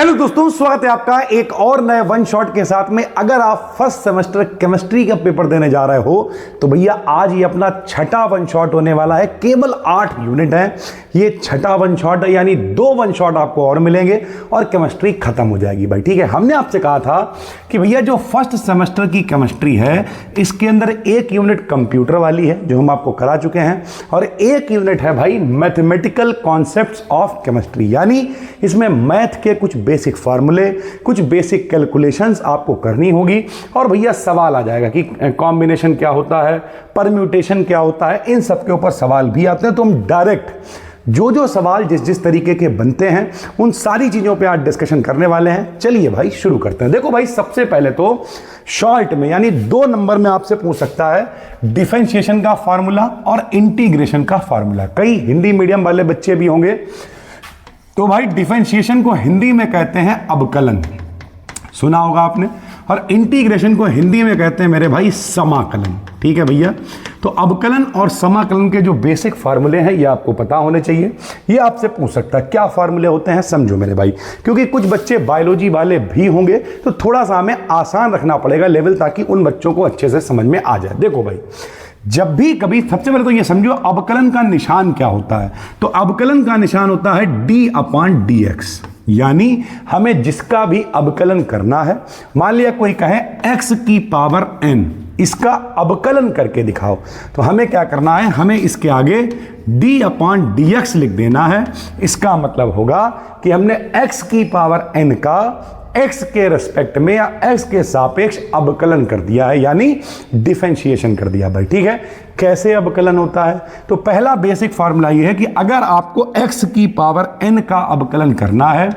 Hello दोस्तों, स्वागत है आपका एक और नए वन शॉट के साथ में। अगर आप फर्स्ट सेमेस्टर केमिस्ट्री का पेपर देने जा रहे हो तो भैया आज ये अपना छठा वन शॉट होने वाला है। केवल 8 यूनिट है ये छठा वन शॉट, यानी 2 वन शॉट आपको और मिलेंगे और केमिस्ट्री खत्म हो जाएगी भाई। ठीक है, हमने आपसे कहा था कि भैया जो फर्स्ट सेमेस्टर की केमिस्ट्री है इसके अंदर 1 यूनिट कंप्यूटर वाली है जो हम आपको करा चुके हैं, और 1 यूनिट है भाई मैथमेटिकल कॉन्सेप्ट्स ऑफ केमिस्ट्री, यानी इसमें मैथ के कुछ बेसिक फार्मूले, कुछ बेसिक कैलकुलेशंस आपको करनी होगी। और भैया सवाल आ जाएगा कि कॉम्बिनेशन क्या होता है, परम्यूटेशन क्या होता है, इन सब के ऊपर सवाल भी आते हैं। तो हम डायरेक्ट जो सवाल जिस तरीके के बनते हैं उन सारी चीज़ों पे आज डिस्कशन करने वाले हैं। चलिए भाई शुरू करते हैं। देखो भाई, सबसे पहले तो शॉर्ट में यानी 2 नंबर में आपसे पूछ सकता है डिफरेंशिएशन का फार्मूला और इंटीग्रेशन का फार्मूला। कई हिंदी मीडियम वाले बच्चे भी होंगे, तो भाई डिफरेंशिएशन को हिंदी में कहते हैं अवकलन, सुना होगा आपने, और इंटीग्रेशन को हिंदी में कहते हैं मेरे भाई समाकलन। ठीक है भैया, तो अवकलन और समाकलन के जो बेसिक फार्मूले हैं ये आपको पता होने चाहिए। ये आपसे पूछ सकता है क्या फार्मूले होते हैं, समझो मेरे भाई, क्योंकि कुछ बच्चे बायोलॉजी वाले भी होंगे तो थोड़ा सा हमें आसान रखना पड़ेगा लेवल, ताकि उन बच्चों को अच्छे से समझ में आ जाए। देखो भाई, जब भी कभी सबसे पहले तो ये समझो अवकलन का निशान क्या होता है। तो अवकलन का निशान होता है d/dx, यानी हमें जिसका भी अवकलन करना है, मान लिया कोई कहे x की पावर n, इसका अवकलन करके दिखाओ, तो हमें क्या करना है, हमें इसके आगे d/dx लिख देना है। इसका मतलब होगा कि हमने x की पावर n का x के रेस्पेक्ट में या x के सापेक्ष अवकलन कर दिया है, यानी डिफरेंशिएशन कर दिया भाई। ठीक है, कैसे अवकलन होता है, तो पहला बेसिक फार्मूला ये है कि अगर आपको x की पावर n का अवकलन करना है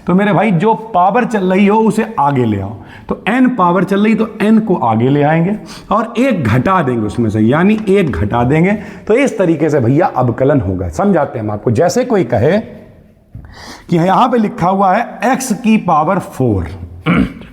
तो मेरे भाई जो पावर चल रही हो उसे आगे ले आओ। तो n पावर चल रही तो n को आगे ले आएंगे और 1 घटा देंगे उसमें से, यानी 1 घटा देंगे। तो इस तरीके से भैया अवकलन होगा। समझाते हैं हम आपको। जैसे कोई कहे कि यहां पे लिखा हुआ है x की पावर 4,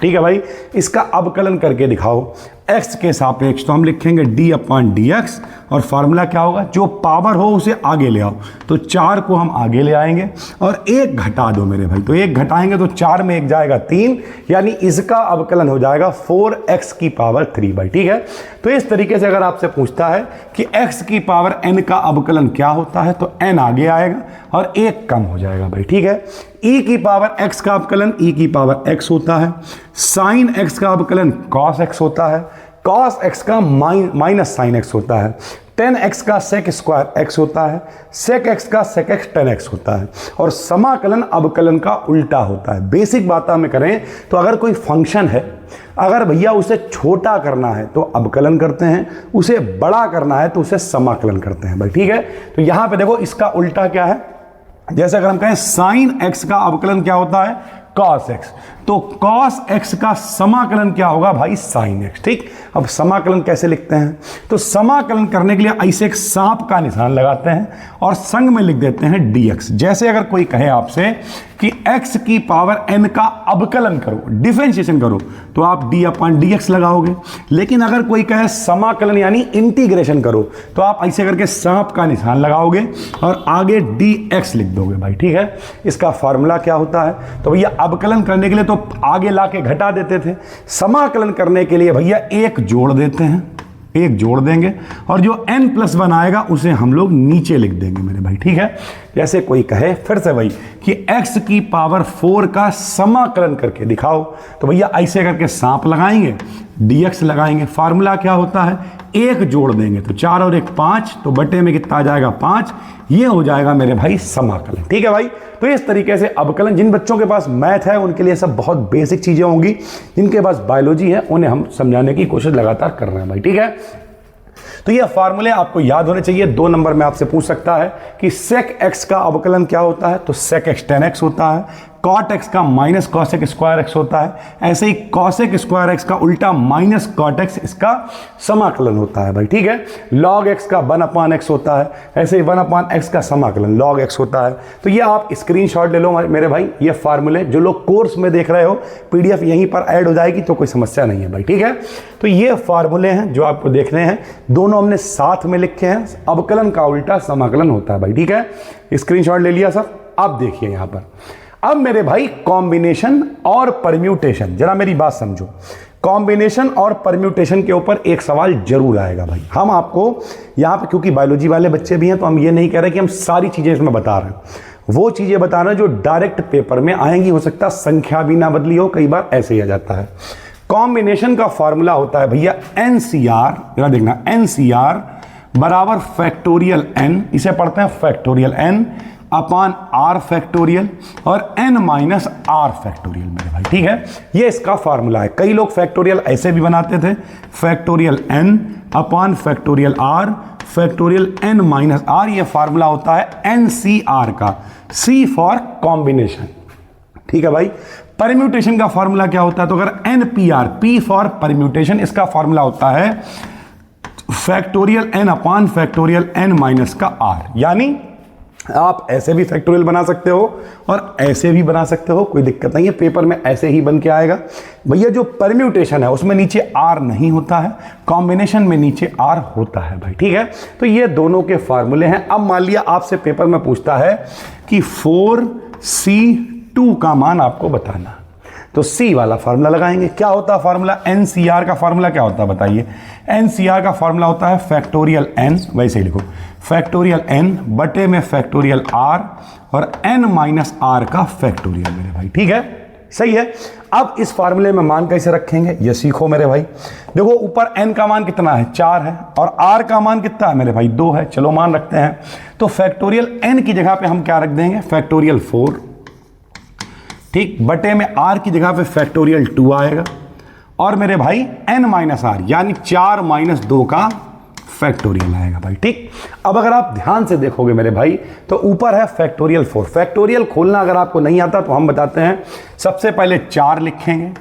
ठीक है भाई, इसका अवकलन करके दिखाओ x के सापेक्ष, तो हम लिखेंगे d/dx और फार्मूला क्या होगा, जो पावर हो उसे आगे ले आओ। तो 4 को हम आगे ले आएंगे और 1 घटा दो मेरे भाई, तो 1 घटाएंगे तो 4 में 1 जाएगा 3, यानी इसका अवकलन हो जाएगा 4x की पावर 3 भाई। ठीक है, तो इस तरीके से अगर आपसे पूछता है कि x की पावर n का अवकलन क्या होता है तो n आगे आएगा और 1 कम हो जाएगा भाई। ठीक है, e की पावर x का अवकलन e की पावर x होता है, साइन x का अवकलन cos x होता है, cos x का माइनस साइन x होता है, 10x का sec स्क्वायर x होता है, sec x का sec x 10x होता है, और समाकलन अवकलन का उल्टा होता है। बेसिक बात में करें तो अगर कोई फंक्शन है, अगर भैया उसे छोटा करना है तो अवकलन करते हैं, उसे बड़ा करना है तो उसे समाकलन करते हैं भाई। ठीक है, तो यहां पे देखो इसका उल्टा क्या है, जैसे अगर हम कहें साइन x का अवकलन क्या होता है, cos x, तो cos x का समाकलन क्या होगा भाई, sin x। ठीक, अब समाकलन कैसे लिखते हैं, तो समाकलन करने के लिए ऐसे एक सांप का निशान लगाते हैं और संग में लिख देते हैं dx। जैसे अगर कोई कहे आपसे कि x की पावर n का अवकलन करो, डिफरेंशिएशन करो, तो आप d/dx लगाओगे। लेकिन अगर कोई कहे समाकलन यानी इंटीग्रेशन करो, तो आप ऐसे करके सांप का निशान लगाओगे और आगे dx लिख दोगे भाई। ठीक है, इसका फार्मूला क्या होता है, तो भैया अवकलन करने के लिए तो आगे लाके घटा देते थे, समाकलन करने के लिए भैया 1 जोड़ देते हैं, 1 जोड़ देंगे और जो n+1 आएगा उसे हम लोग नीचे लिख देंगे मेरे भाई। ठीक है, जैसे कोई कहे फिर से भाई कि x की पावर 4 का समाकलन करके दिखाओ, तो भैया ऐसे करके सांप लगाएंगे, dx लगाएंगे, फार्मूला क्या होता है, 1 जोड़ देंगे तो 4 और 1 5, तो बटे में कितना आ जाएगा 5, ये हो जाएगा मेरे भाई समाकलन। ठीक है भाई, तो इस तरीके से अवकलन, जिन बच्चों के पास मैथ है उनके लिए सब बहुत बेसिक चीजें होंगी, जिनके पास बायोलॉजी है उन्हें हम समझाने की कोशिश लगातार कर रहे हैं भाई। ठीक है, तो ये फार्मूले आपको याद होने चाहिए। 2 नंबर में आपसे पूछ सकता है कि sec x का अवकलन क्या होता है, तो sec x 10x होता है, cot x का माइनस cosec स्क्वायर x होता है, ऐसे ही cosec स्क्वायर x का उल्टा माइनस cot x, इसका समाकलन होता है भाई। ठीक है, log x का 1/x होता है, ऐसे ही 1/x का समाकलन log x होता है। तो ये आप स्क्रीनशॉट ले लो मेरे भाई, ये फार्मूले जो लोग कोर्स में देख रहे हो, PDF यहीं पर ऐड हो जाएगी तो कोई समस्या नहीं है भाई। ठीक है, तो ये फार्मूले हैं जो आपको देखने हैं, दोनों हमने साथ में लिखे हैं। अवकलन का उल्टा समाकलन होता है भाई। ठीक है, स्क्रीनशॉट ले लिया सर। अब देखिए यहां पर अब मेरे भाई कॉम्बिनेशन और परम्यूटेशन, जरा मेरी बात समझो। कॉम्बिनेशन और परम्यूटेशन के ऊपर एक सवाल जरूर आएगा भाई। हम आपको यहाँ पे, क्योंकि बायोलॉजी वाले बच्चे भी हैं, तो हम ये नहीं कह रहे कि हम सारी चीज़ें इसमें बता रहे हैं, वो चीज़ें बता रहे हैं जो डायरेक्ट पेपर में आएंगी। हो सकता है संख्या भी ना बदली हो, कई बार ऐसे ही आ जाता है। कॉम्बिनेशन का फॉर्मूला होता है भैया NCR, जरा देखना, NCR बराबर फैक्टोरियल n, इसे पढ़ते हैं फैक्टोरियल n अपान r फैक्टोरियल और n माइनस r फैक्टोरियल मेरे भाई, ठीक है। ये इसका फार्मूला है। कई लोग फैक्टोरियल ऐसे भी बनाते थे, factorial n upon factorial r factorial n minus r। ये फार्मूला होता है NCR का, C फॉर कॉम्बिनेशन, ठीक है भाई। परम्यूटेशन का फार्मूला क्या होता है, तो अगर NPR, P फॉर परम्यूटेशन, इसका फार्मूला होता है factorial n upon factorial n minus का r। यानी आप ऐसे भी फैक्टोरियल बना सकते हो और ऐसे भी बना सकते हो, कोई दिक्कत नहीं है, पेपर में ऐसे ही बन के आएगा भैया। जो परम्यूटेशन है उसमें नीचे r नहीं होता है, कॉम्बिनेशन में नीचे r होता है भाई, ठीक है। तो ये दोनों के फार्मूले हैं। अब मान लिया आपसे पेपर में पूछता है कि 4C2 का मान आपको बताना, तो C वाला फार्मूला लगाएंगे। क्या होता है फार्मूला, NCR का फार्मूला क्या होता है बताइए। NCR का फार्मूला होता है फैक्टोरियल n, वैसे ही लिखो, फैक्टोरियल n बटे में फैक्टोरियल r और n माइनस r का फैक्टोरियल मेरे भाई, ठीक है, सही है। अब इस फार्मूले में मान कैसे रखेंगे ये सीखो मेरे भाई। देखो ऊपर n का मान कितना है, 4 है, और r का मान कितना है मेरे भाई, 2 है। चलो मान रखते हैं, तो फैक्टोरियल n की जगह पे हम क्या रख देंगे, फैक्टोरियल 4, ठीक, बटे में r की जगह पे फैक्टोरियल 2 आएगा, और मेरे भाई n माइनस r यानी 4 माइनस 2 का फैक्टोरियल आएगा भाई, ठीक। अब अगर आप ध्यान से देखोगे मेरे भाई, तो ऊपर है फैक्टोरियल 4। फैक्टोरियल खोलना अगर आपको नहीं आता तो हम बताते हैं। सबसे पहले 4 लिखेंगे,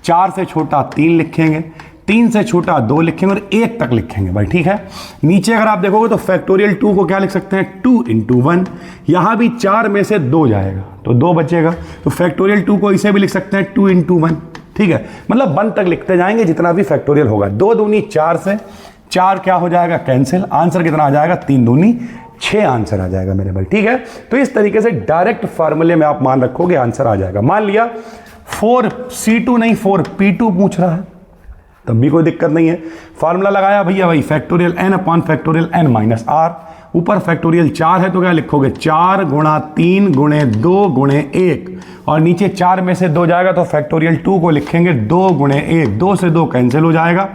4 से छोटा 3 लिखेंगे, 3 से छोटा 2 लिखेंगे और 1 तक लिखेंगे भाई, ठीक है। नीचे अगर आप देखोगे तो फैक्टोरियल 2 को क्या लिख सकते हैं, 2 × 1, यहां भी 4 में से 2 जाएगा तो 2 बचेगा, तो फैक्टोरियल 2 को इसे भी लिख सकते हैं 2 × 1, ठीक है। मतलब 1 तक लिखते जाएंगे जितना भी फैक्टोरियल होगा। 2 दूनी 4 से 4 क्या हो जाएगा, कैंसिल, आंसर कितना आ जाएगा, 3 दूनी 6 आंसर आ जाएगा मेरे भाई, ठीक है। तो इस तरीके से डायरेक्ट फार्मूले में आप मान रखोगे, आंसर आ जाएगा। मान लिया 4C2 नहीं 4P2 पूछ रहा है, तब भी कोई दिक्कत नहीं है। फार्मूला लगाया भैया भाई, factorial n upon factorial n minus r, ऊपर फैक्टोरियल 4 है तो क्या लिखोगे, 4 × 3 × 2 × 1, और नीचे 4 में से 2 जाएगा तो फैक्टोरियल 2 को लिखेंगे 2 × 1, 2 से 2 कैंसिल हो जाएगा,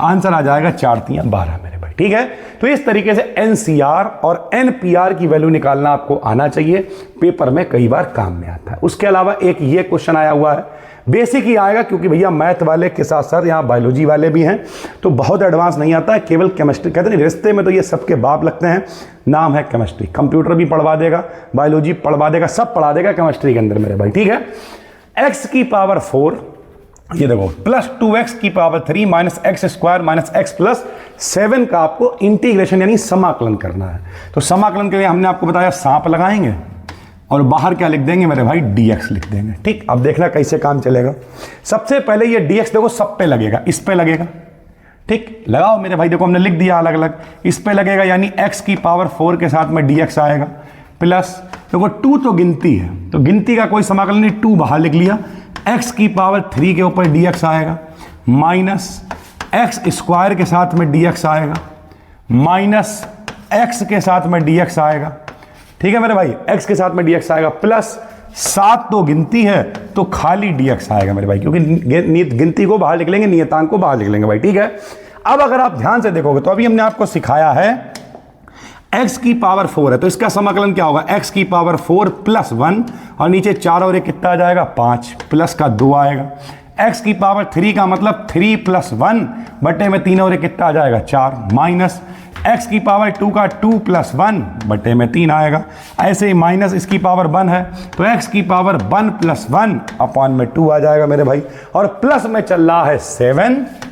आंसर आ जाएगा 4 × 3 = 12 मेरे भाई, ठीक है। तो इस तरीके से NCR और NPR की वैल्यू निकालना आपको आना चाहिए, पेपर में कई बार काम में आता है। उसके अलावा एक ये क्वेश्चन आया हुआ है, बेसिक ही आएगा क्योंकि भैया मैथ वाले के साथ साथ यहाँ बायोलॉजी वाले भी हैं, तो बहुत एडवांस नहीं आता है, केवल केमिस्ट्री, कहते हैं रिश्ते में तो ये सबके बाप लगते हैं, नाम है केमिस्ट्री। कंप्यूटर भी पढ़वा देगा, बायोलॉजी पढ़वा देगा, सब पढ़ा देगा केमिस्ट्री के अंदर मेरे भाई, ठीक है। x की पावर 4, ये देखो, प्लस 2x की power 3 minus x square minus x plus 7 का आपको इंटीग्रेशन यानी समाकलन करना है। तो समाकलन के लिए हमने आपको बताया सांप लगाएंगे और बाहर क्या लिख देंगे मेरे भाई, dx लिख देंगे, ठीक। अब देखना कैसे काम चलेगा। सबसे पहले ये dx देखो सब पे लगेगा, इस पे लगेगा, ठीक, लगाओ मेरे भाई। देखो हमने लिख दिया अलग अलग, इस पे लगेगा यानी x की पावर 4 के साथ में dx आएगा, प्लस देखो 2 तो गिनती है, तो गिनती का कोई समाकलन नहीं, 2 बाहर लिख लिया, x की पावर 3 के ऊपर dx आएगा, माइनस एक्स स्क्वायर के साथ में dx आएगा, माइनस x के साथ में dx आएगा, ठीक है मेरे भाई, x के साथ में dx आएगा, प्लस 7 तो गिनती है तो खाली dx आएगा मेरे भाई, क्योंकि गिनती को बाहर लिख लेंगे, नियतांक को बाहर लिख लेंगे भाई, ठीक है। अब अगर आप ध्यान से देखोगे तो अभी हमने आपको सिखाया है x की पावर 4 है तो इसका समाकलन क्या होगा, x की पावर 4 प्लस 1 और नीचे 4 और 1 कितना आ जाएगा, 5, प्लस का 2 आएगा। x की पावर 3 का मतलब 3 प्लस 1 बटे में 3 और 1 कितना आ जाएगा, 4, माइनस x की पावर 2 का 2 प्लस 1 बटे में 3 आएगा। ऐसे ही माइनस इसकी पावर 1 है तो x की पावर 1 प्लस 1 अपान में 2 आ जाएगा मेरे भाई, और प्लस में चल रहा है 7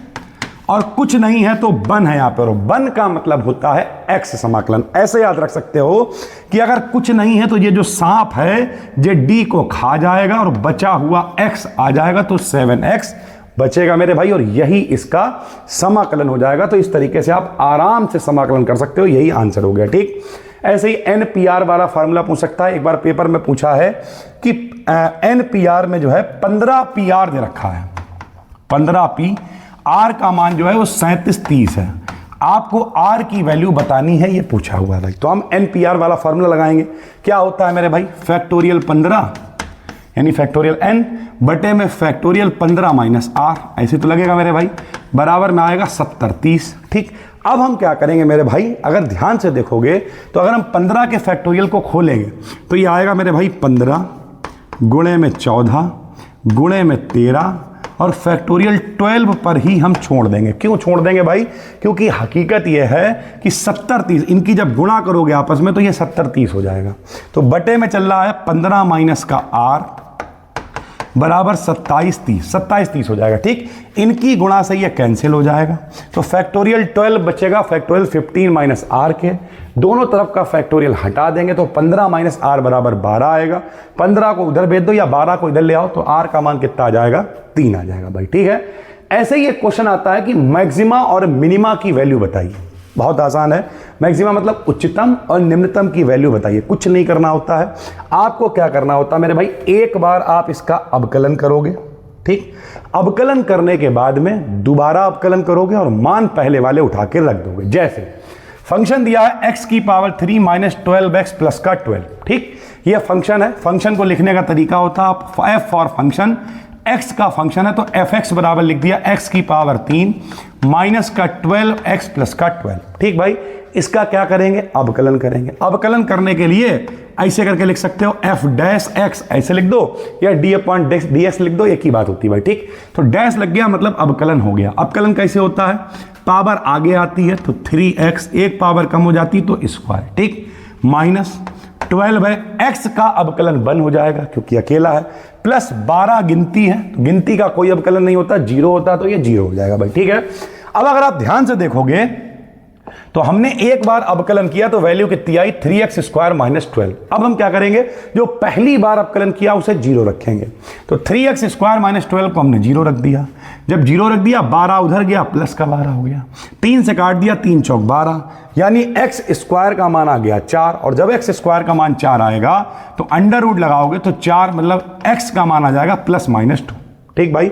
और कुछ नहीं है तो 1 है यहाँ पर, और 1 का मतलब होता है x समाकलन। ऐसे याद रख सकते हो कि अगर कुछ नहीं है तो ये जो सांप है ये d को खा जाएगा और बचा हुआ x आ जाएगा तो 7x बचेगा मेरे भाई, और यही इसका समाकलन हो जाएगा। तो इस तरीके से आप आराम से समाकलन कर सकते हो, यही आंसर हो गया, ठीक। ऐसे ही NPR वाला फार्मूला पूछ सकता है। एक बार पेपर में पूछा है कि NPR में जो है 15 PR दे रखा है, 15 P, R का मान जो है वो 3730 है। आपको R की वैल्यू बतानी है, ये पूछा हुआ है भाई। तो हम NPR वाला फॉर्मूला लगाएंगे। क्या होता है मेरे भाई, फैक्टोरियल 15 यानी फैक्टोरियल n बटे में फैक्टोरियल 15 माइनस r, ऐसे तो लगेगा मेरे भाई, बराबर में आएगा 7030। ठीक, अब हम क्या करेंगे मेरे भाई, अगर ध्यान से देखोगे तो अगर हम 15 के फैक्टोरियल को खोलेंगे तो ये आएगा मेरे भाई 15 गुणे में 14 गुणे में 13 और फैक्टोरियल 12 पर ही हम छोड़ देंगे। क्यों छोड़ देंगे भाई, क्योंकि हकीकत यह है कि 7030 इनकी जब गुणा करोगे आपस में तो ये 7030 हो जाएगा। तो बटे में चल रहा है 15 माइनस का r बराबर 2730 हो जाएगा। ठीक, इनकी गुणा से ये कैंसिल हो जाएगा, तो फैक्टोरियल 12 बचेगा फैक्टोरियल 15 माइनस r के, दोनों तरफ का फैक्टोरियल हटा देंगे तो 15 माइनस r बराबर 12 आएगा। 15 को उधर भेज दो या 12 को इधर ले आओ तो r का मान कितना आ जाएगा, 3 आ जाएगा भाई। ठीक है, ऐसे ही एक क्वेश्चन आता है कि मैक्सिमा और मिनिमा की वैल्यू बताइए। बहुत आसान है, मैक्सिमा मतलब उच्चतम और निम्नतम की वैल्यू बताइए। कुछ नहीं करना होता है, आपको क्या करना होता है मेरे भाई, एक बार आप इसका अवकलन करोगे। ठीक, अवकलन करने के बाद में दोबारा अवकलन करोगे और मान पहले वाले उठा के रख दोगे। जैसे फंक्शन दिया है x की पावर 3 माइनस 12x प्लस का 12। ठीक, ये फंक्शन है, फंक्शन को लिखने का तरीका होता है f फॉर फंक्शन, x का फंक्शन है तो fx बराबर लिख दिया x की पावर 3 माइनस का 12x प्लस का 12। ठीक भाई, इसका क्या करेंगे, अवकलन करेंगे। अवकलन करने के लिए ऐसे करके लिख सकते हो f डैश x ऐसे लिख दो या d/dx लिख दो, एक ही बात होती है भाई। ठीक, तो डैश लग गया मतलब अवकलन हो गया। अवकलन कैसे होता है, पावर आगे आती है तो 3x, एक पावर कम हो जाती तो स्क्वायर। ठीक, माइनस 12 है, x का अवकलन 1 हो जाएगा क्योंकि अकेला है, प्लस 12 गिनती है तो गिनती का कोई अवकलन नहीं होता, 0 होता तो ये 0 हो जाएगा भाई। ठीक है, अब अगर आप ध्यान से देखोगे तो हमने एक बार अवकलन किया तो वैल्यू कितनी आई, 3x स्क्वायर माइनस 12। अब हम क्या करेंगे, जो पहली बार अवकलन किया उसे 0 रखेंगे, तो 3x स्क्वायर माइनस 12 को हमने 0 रख दिया। जब 0 रख दिया 12 उधर गया, प्लस का 12 हो गया, 3 से काट दिया, 3 चौक 12, यानी x स्क्वायर का मान आ गया 4। और जब x स्क्वायर का मान 4 आएगा तो अंडर रूट लगाओगे तो 4 मतलब x का मान आ जाएगा प्लस माइनस 2। ठीक भाई,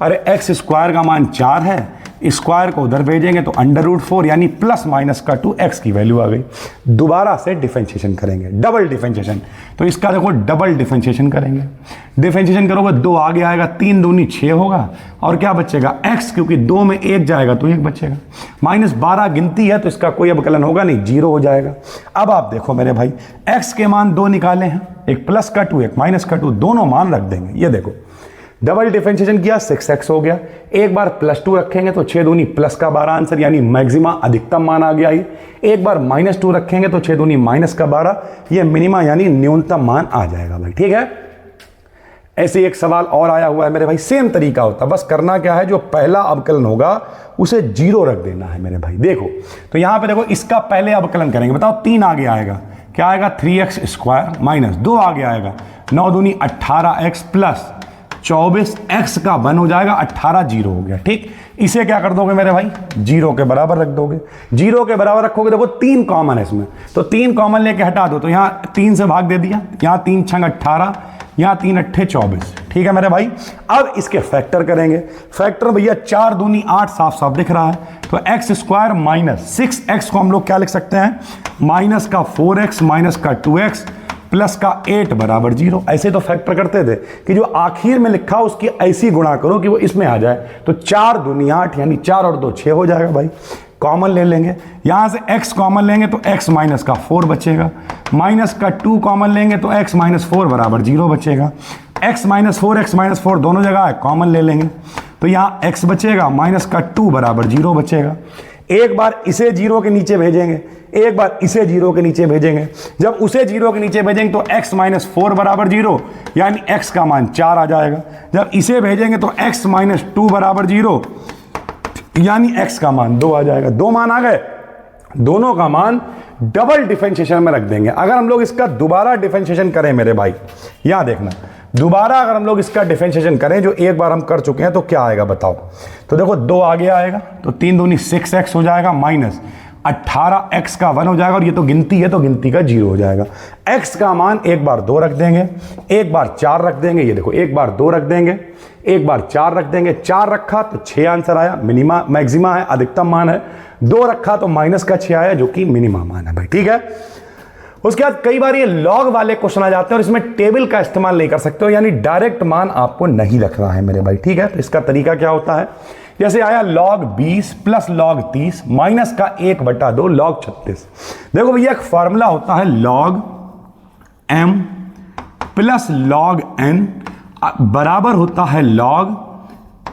अरे x स्क्वायर का मान 4 है, स्क्वायर को उधर भेजेंगे तो अंडर रूट 4 यानी प्लस माइनस का 2, x की वैल्यू आ गई। दोबारा से डिफरेंशिएशन करेंगे, डबल डिफरेंशिएशन। तो इसका देखो डबल डिफरेंशिएशन करेंगे, डिफरेंशिएशन करोगे 2 आगे आएगा, 3 दूनी 6 होगा और क्या बचेगा x, क्योंकि 2 में 1 जाएगा तो 1 बचेगा। माइनस 12 गिनती है तो इसका कोई अवकलन होगा नहीं, 0 हो जाएगा। अब आप देखो मेरे भाई, x के मान 2 निकाले हैं, एक प्लस का 2 एक माइनस का 2, दोनों मान रख देंगे। ये देखो डबल डिफरेंशिएशन किया 6x हो गया, एक बार प्लस 2 रखेंगे तो 6 दूनी प्लस का 12 आंसर यानी मैक्सिमा अधिकतम मान आ गया। एक बार माइनस 2 रखेंगे तो 6 दूनी माइनस का 12, ये मिनिमा यानी न्यूनतम मान आ जाएगा भाई। ठीक है, ऐसे एक सवाल और आया हुआ है मेरे भाई, सेम तरीका होता है, बस करना क्या है, जो पहला अवकलन होगा उसे 0 रख देना है मेरे भाई। देखो तो यहां पे देखो, इसका पहले अवकलन करेंगे, बताओ 3 आगे आएगा, क्या आएगा 3x स्क्वायर माइनस 2 आगे आएगा 9 दूनी 18x प्लस 24x का 1 हो जाएगा, 18 0 हो गया। ठीक, इसे क्या कर दोगे मेरे भाई, 0 के बराबर रख दोगे। 0 के बराबर रखोगे, देखो 3 कॉमन है इसमें, तो 3 कॉमन लेके हटा दो तो यहाँ 3 से भाग दे दिया, यहाँ 3 छंग 18, यहाँ 3 अट्ठे 24। ठीक है मेरे भाई, अब इसके फैक्टर करेंगे। फैक्टर भैया 4 दूनी 8 साफ साफ दिख रहा है, तो x स्क्वायर माइनस 6x को हम लोग क्या लिख सकते हैं, माइनस का 4x माइनस का 2x प्लस का 8 बराबर 0। ऐसे तो फैक्टर करते थे कि जो आखिर में लिखा उसकी ऐसी गुणा करो कि वो इसमें आ जाए, तो 4 दूनी 8 यानी 4 और 2 6 हो जाएगा भाई। कॉमन ले लेंगे, यहां से x कॉमन लेंगे तो x माइनस का 4 बचेगा, माइनस का 2 कॉमन लेंगे तो x माइनस 4 बराबर 0 बचेगा। x माइनस 4 दोनों जगह है, कॉमन ले लेंगे तो यहाँ x बचेगा, माइनस का 2 बराबर 0 बचेगा। एक बार इसे 0 के नीचे भेजेंगे, एक बार इसे 0 के नीचे भेजेंगे। जब उसे 0 के नीचे भेजेंगे तो x माइनस 4 बराबर 0 यानी x का मान 4 आ जाएगा। जब इसे भेजेंगे तो x माइनस 2 बराबर 0 यानी x का मान 2 आ जाएगा। 2 मान आ गए, दोनों का मान डबल डिफरेंशिएशन में रख देंगे। अगर हम लोग इसका दोबारा डिफरेंशिएशन करें मेरे भाई, यहां देखना, दोबारा अगर हम लोग इसका डिफरेंशिएशन करें जो एक बार हम कर चुके हैं तो क्या आएगा बताओ। तो देखो 2 आगे आएगा तो 3 दूनी 6x हो जाएगा, माइनस 18x का 1 हो जाएगा, और ये तो गिनती है तो गिनती का 0 हो जाएगा। x का मान एक बार 2 रख देंगे, एक बार 4 रख देंगे, ये देखो एक बार 2 रख देंगे, एक बार 4 रख देंगे, 4 रखा तो 6 आंसर आया, मिनिमा मैक्सिमा है, अधिकतम मान है। 2 रखा तो माइनस का 6 आया, जो कि मिनिमा मान है भाई, ठीक है। उसके बाद कई बार ये लॉग वाले क्वेश्चन आ जाते हैं और इसमें टेबल का इस्तेमाल नहीं कर सकते हो, यानी डायरेक्ट मान आपको नहीं रखना है मेरे भाई, ठीक है। तो इसका तरीका क्या होता है, जैसे आया log 20 प्लस log 30 माइनस का 1/2 log 36। देखो भैया एक फॉर्मूला होता है log m plus log n बराबर होता है log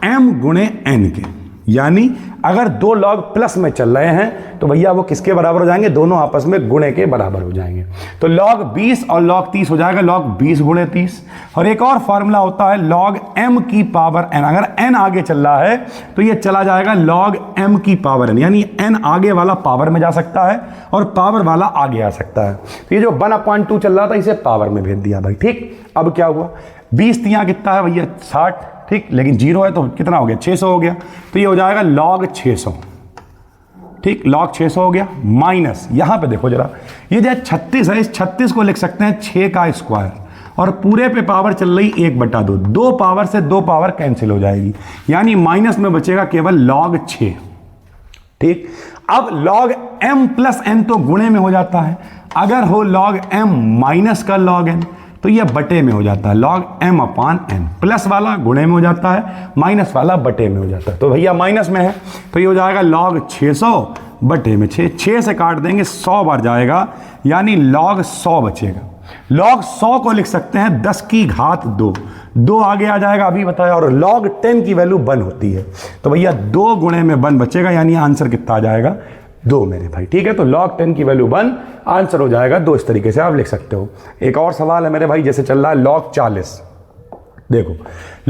m गुणे n के, यानी अगर 2 लॉग प्लस में चल रहे हैं तो भैया वो किसके बराबर हो जाएंगे, दोनों आपस में गुणे के बराबर हो जाएंगे। तो log 20 और log 30 हो जाएगा log 20 गुणे 30। और एक और फार्मूला होता है log m की पावर n, अगर n आगे चल रहा है तो ये चला जाएगा log m की पावर n, यानी n आगे वाला पावर में जा सकता है और पावर वाला आगे आ सकता है। तो ये जो 1/2 चल रहा था इसे पावर में भेज दिया भाई, ठीक। अब क्या हुआ, 20 तियां कितना है भैया 60, ठीक, लेकिन 0 है तो कितना हो गया 600 हो गया, तो ये हो जाएगा log 600, ठीक, log 600 हो गया। माइनस यहां पे देखो जरा, ये जो 36 है, इस 36 को लिख सकते हैं 6 का स्क्वायर, और पूरे पे पावर चल रही 1/2, 2 पावर से 2 पावर कैंसिल हो जाएगी, यानी माइनस में बचेगा केवल log 6, ठीक। अब log m प्लस n तो गुणे में हो जाता है, अगर हो log m माइनस का log n तो ये बटे में हो जाता है, log m/n, प्लस वाला गुणे में हो जाता है, माइनस वाला बटे में हो जाता है। तो भैया माइनस में है तो ये हो जाएगा log 600 बटे में 6 से काट देंगे 100 बार जाएगा, यानी log 100 बचेगा। log 100 को लिख सकते हैं 10 की घात 2 आगे आ जाएगा, अभी बताया, और log 10 की वैल्यू 1 होती है, तो भैया 2 गुणे में 1 बचेगा, यानी आंसर कितना आ जाएगा 2 मेरे भाई, ठीक है। तो log 10 की वैल्यू 1 आंसर हो जाएगा 2, इस तरीके से आप लिख सकते हो। एक और सवाल है मेरे भाई, जैसे चल रहा है log 40, देखो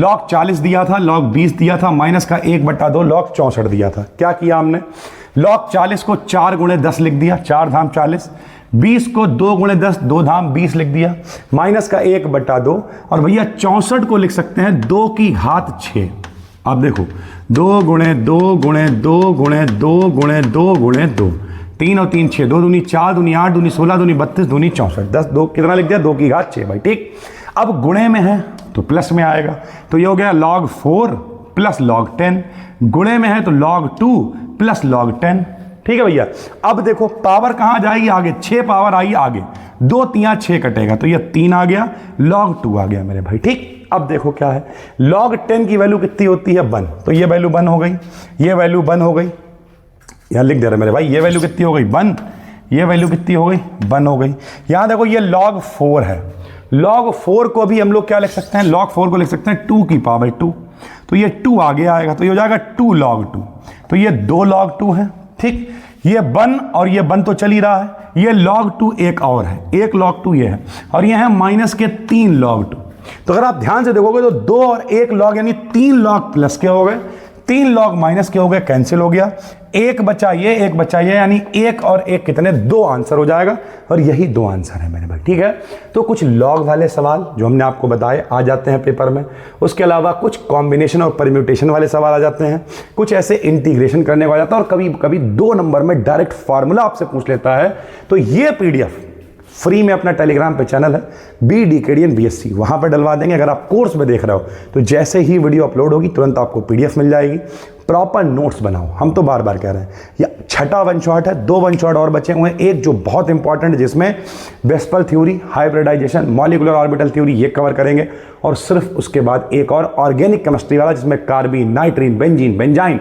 log 40 दिया था, log 20 दिया था, माइनस का 1/2 log 64 दिया था। क्या किया हमने, log 40 को 4 गुणे 10 लिख दिया, 4 धाम 40, 20 को 2 गुणे 10, 2 धाम 20 लिख दिया, माइनस का 1/2, और भैया 64 को लिख सकते हैं 2 की घात 6। अब देखो 2 गुणे 2 गुणे 2 गुणे 2 गुणे 2 गुणे 2, 3 और 3 6, 2 दूनी 4, दूनी 8, दूनी 16, दूनी 32, दूनी 64, 10, 2 कितना लिख दिया 2 की घात 6 भाई, ठीक। अब गुणे में है तो प्लस में आएगा, तो ये हो गया log 4 प्लस log 10, गुणे में है तो log 2 प्लस log 10, ठीक है भैया। अब देखो पावर कहाँ जाएगी आगे, 6 पावर आई आगे, 2 तियां 6 कटेगा, तो ये 3 आ गया, log 2 आ गया मेरे भाई, ठीक। अब देखो क्या है, log 10 की वैल्यू कितनी होती है 1, तो ये वैल्यू 1 हो गई, ये वैल्यू 1 हो गई, यहां लिख दे रहे मेरे भाई, ये वैल्यू कितनी हो गई 1, ये वैल्यू कितनी हो गई 1 हो गई। यहां देखो ये log 4 है, log 4 को भी हम लोग क्या लिख सकते हैं, log 4 को लिख सकते हैं 2 की पावर 2, तो ये 2 आगे आएगा, तो ये हो जाएगा 2 log 2, तो ये 2 log 2 है, ठीक। ये 1 और ये 1 तो चल ही रहा है, ये log 2 एक और है, 1 log 2 ये है, और ये है माइनस के 3 log 2। तो अगर आप ध्यान से देखोगे तो 2 और 1 log यानी 3 log प्लस के हो गए, 3 log माइनस के हो गए, कैंसिल हो गया, 1 बचा ये 1 बचा ये, यानी 1 और 1 कितने 2 आंसर हो जाएगा, और यही 2 आंसर है मेरे भाई, ठीक है। तो कुछ लॉग वाले सवाल जो हमने आपको बताए आ जाते हैं पेपर में, उसके अलावा कुछ कॉम्बिनेशन और परम्यूटेशन वाले सवाल आ जाते हैं, कुछ ऐसे इंटीग्रेशन करने वाला जाता है, और कभी कभी 2 नंबर में डायरेक्ट फार्मूला आपसे पूछ लेता है। तो ये PDF फ्री में अपना टेलीग्राम पे चैनल है BDKDN BSc, वहां पर डलवा देंगे। अगर आप कोर्स में देख रहे हो तो जैसे ही वीडियो अपलोड होगी तुरंत आपको PDF मिल जाएगी, प्रॉपर नोट्स बनाओ। हम तो बार बार कह रहे हैं, ये छठा वन शॉट है, 2 वन शॉट और बचे हुए हैं, एक जो बहुत इंपॉर्टेंट है जिसमें VSEPR theory, hybridization, molecular orbital theory ये कवर करेंगे, और सिर्फ उसके बाद एक और ऑर्गेनिक केमिस्ट्री वाला जिसमें कार्बीन, नाइट्रीन, बेंजीन, बेंजाइन,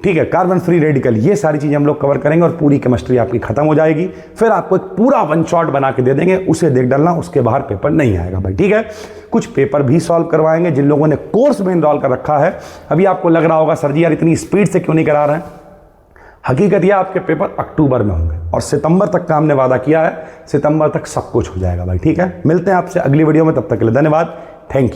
ठीक है, कार्बन फ्री रेडिकल, ये सारी चीजें हम लोग कवर करेंगे, और पूरी केमिस्ट्री आपकी खत्म हो जाएगी। फिर आपको एक पूरा वन शॉट बना के दे देंगे, उसे देख डालना, उसके बाहर पेपर नहीं आएगा भाई, ठीक है। कुछ पेपर भी सॉल्व करवाएंगे जिन लोगों ने कोर्स में इनरोल कर रखा है। अभी आपको लग रहा होगा सर जी यार इतनी स्पीड से क्यों नहीं करा रहे हैं, हकीकत यह आपके पेपर अक्टूबर में होंगे, और सितंबर तक का हमने वादा किया है, सितंबर तक सब कुछ हो जाएगा भाई, ठीक है। मिलते हैं आपसे अगली वीडियो में, तब तक के लिए धन्यवाद, थैंक यू।